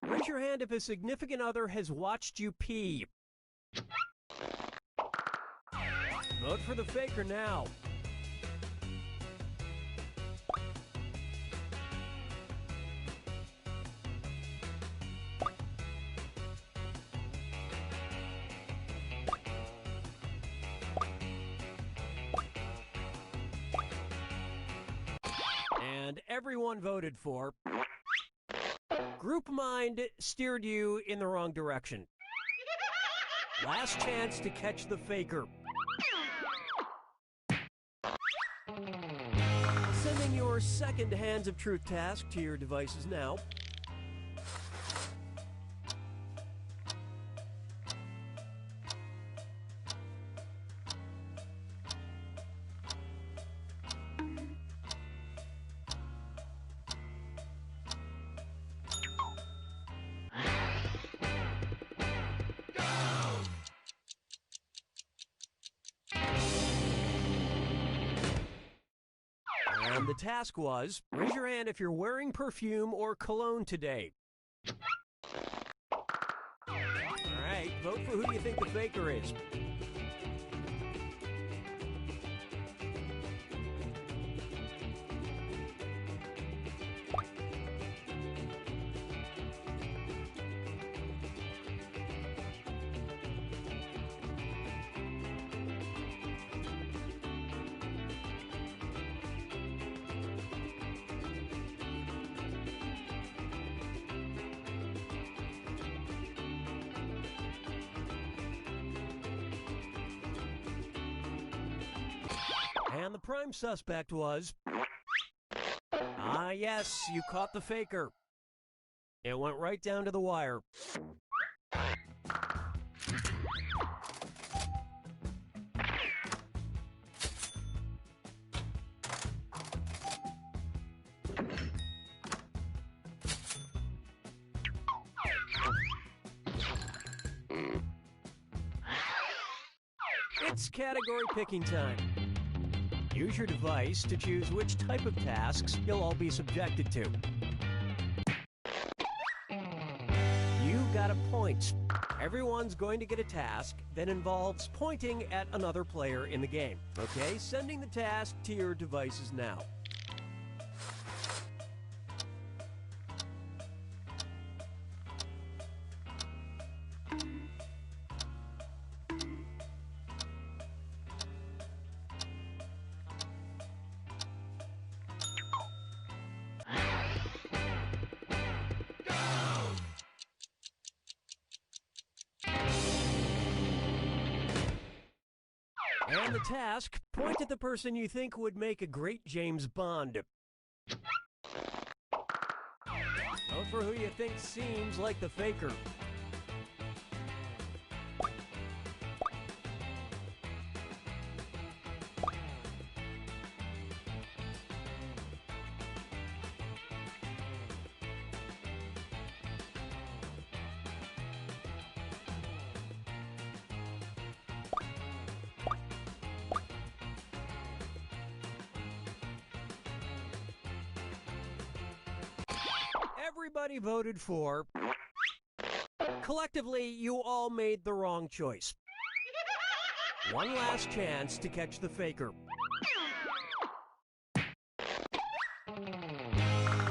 Raise your hand if a significant other has watched you pee. Vote for the faker now. And everyone voted for. Group Mind steered you in the wrong direction. Last chance to catch the faker. Sending your second Hands of Truth task to your devices now. And the task was, raise your hand if you're wearing perfume or cologne today. All right, vote for who you think the faker is. And the prime suspect was... yes, you caught the faker. It went right down to the wire. It's category picking time. Use your device to choose which type of tasks you'll all be subjected to. You got a point. Everyone's going to get a task that involves pointing at another player in the game. Okay, sending the task to your devices now. And the task, point at the person you think would make a great James Bond. Vote for who you think seems like the faker. Everybody voted for. Collectively, you all made the wrong choice. One last chance to catch the faker.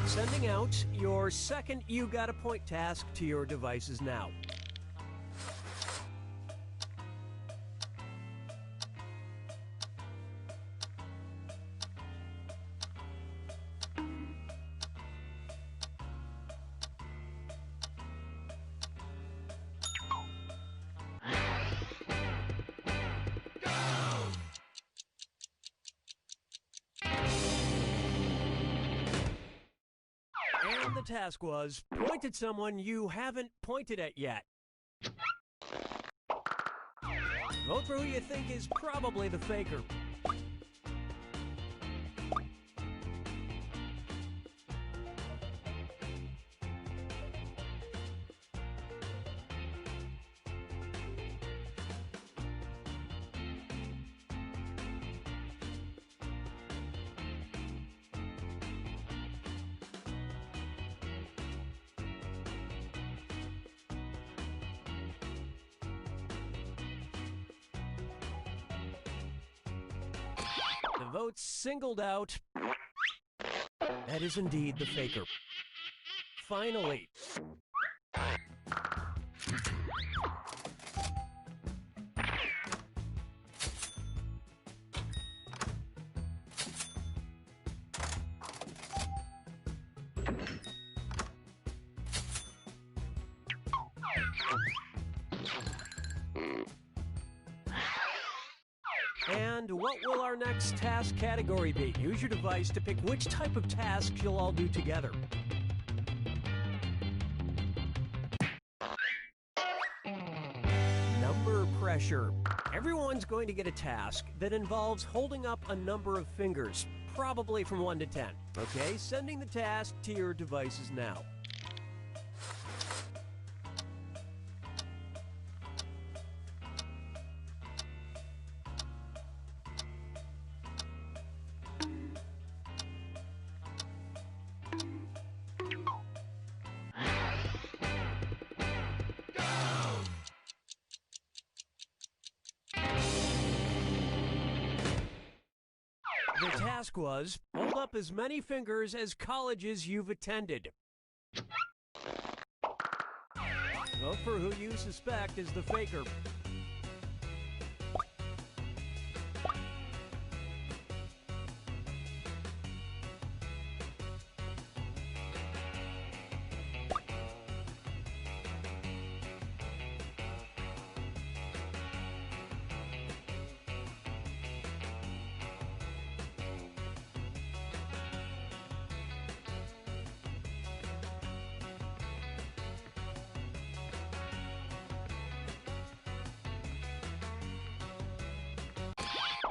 Sending out your second You Got a Point task to your devices now. task was, point at someone you haven't pointed at yet. Vote for who you think is probably the faker. The votes singled out. That is indeed the faker. Finally. And what will our next task category be? Use your device to pick which type of tasks you'll all do together. Number pressure. Everyone's going to get a task that involves holding up a number of fingers, probably from 1 to 10. Okay, sending the task to your devices now. The task was, hold up as many fingers as colleges you've attended. Vote for who you suspect is the faker.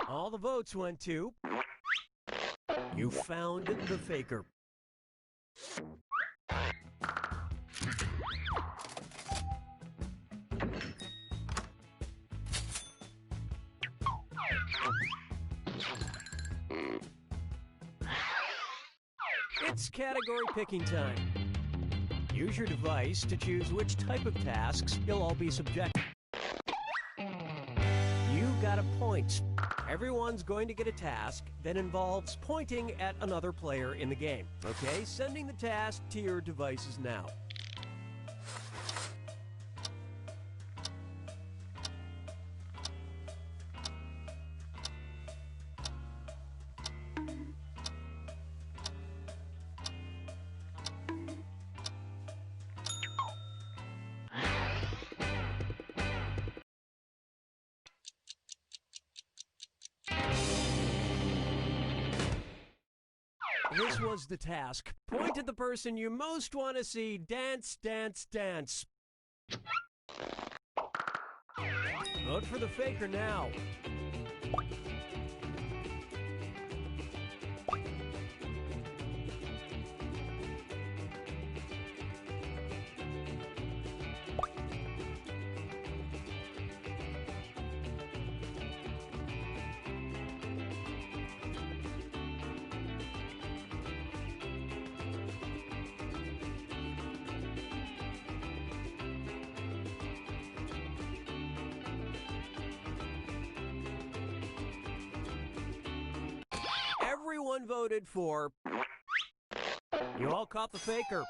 All the votes went to... You found the faker. It's category picking time. Use your device to choose which type of tasks you'll all be subjected. You got a point. Everyone's going to get a task that involves pointing at another player in the game. Okay, sending the task to your devices now. This was the task. Point at the person you most want to see dance, dance, dance. Vote for the faker now. Everyone voted for... You all caught the faker.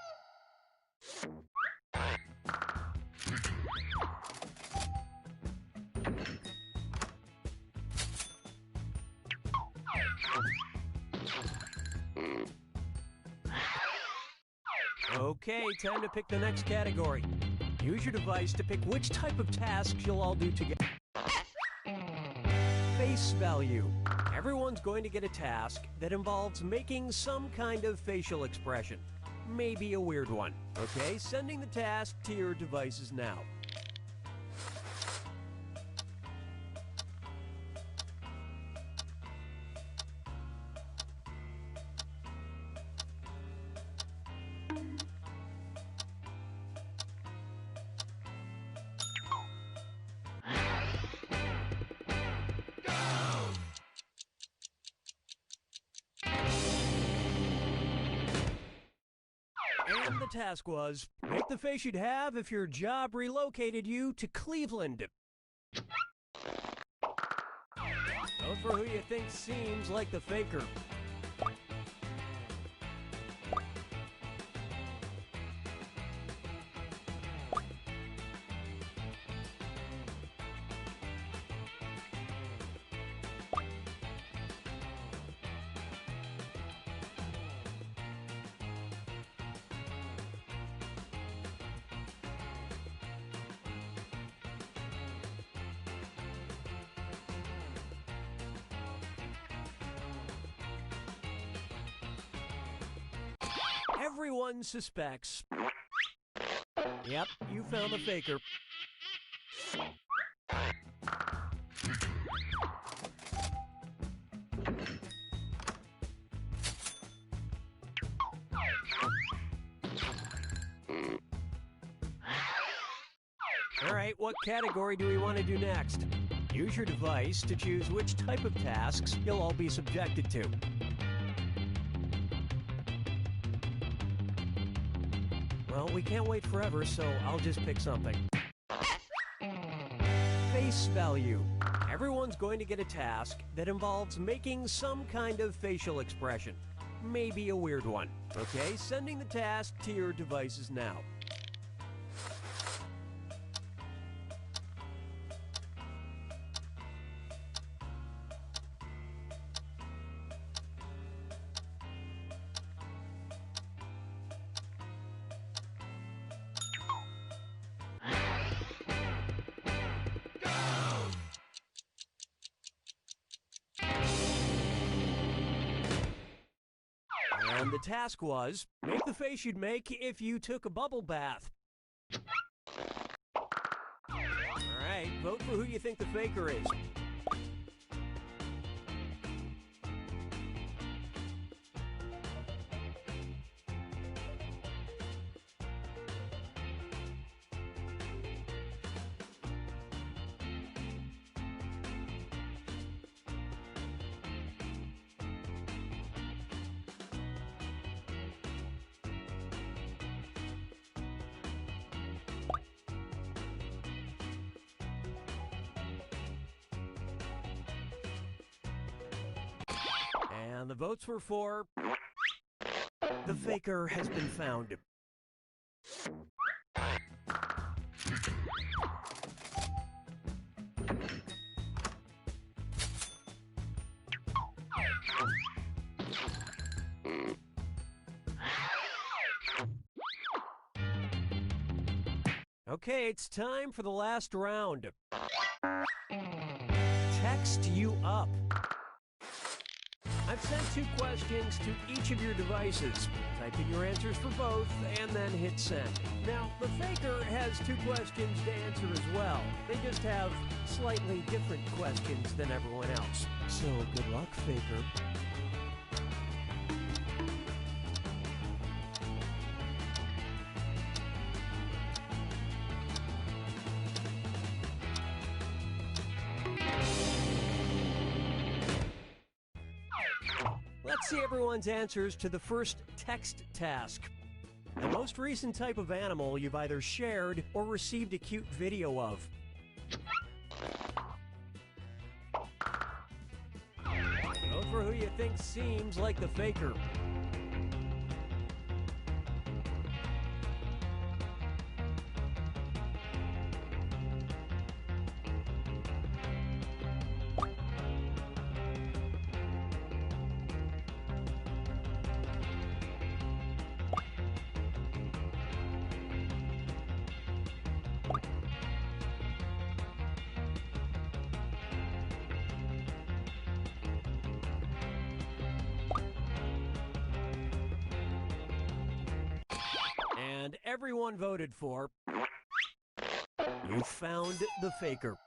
Okay, time to pick the next category. Use your device to pick which type of tasks you'll all do together. Face value. Everyone's going to get a task that involves making some kind of facial expression. may be a weird one. Okay, sending the task to your devices now. And the task was, make the face you'd have if your job relocated you to Cleveland. Vote for who you think seems like the faker. Everyone suspects. Yep, you found the faker. All right, what category do we want to do next? Use your device to choose which type of tasks you'll all be subjected to. Well, we can't wait forever, so I'll just pick something. Face value. Everyone's going to get a task that involves making some kind of facial expression. Maybe a weird one. Okay, sending the task to your devices now. And the task was, make the face you'd make if you took a bubble bath. Alright, vote for who you think the faker is. And the votes were for... The faker has been found. Okay, it's time for the last round. Text you up. I've sent 2 questions to each of your devices. Type in your answers for both and then hit send. Now, the faker has 2 questions to answer as well. They just have slightly different questions than everyone else. So, good luck, faker. Let's see everyone's answers to the first text task. The most recent type of animal you've either shared or received a cute video of. Vote for who you think seems like the faker. and everyone voted for. You found the faker.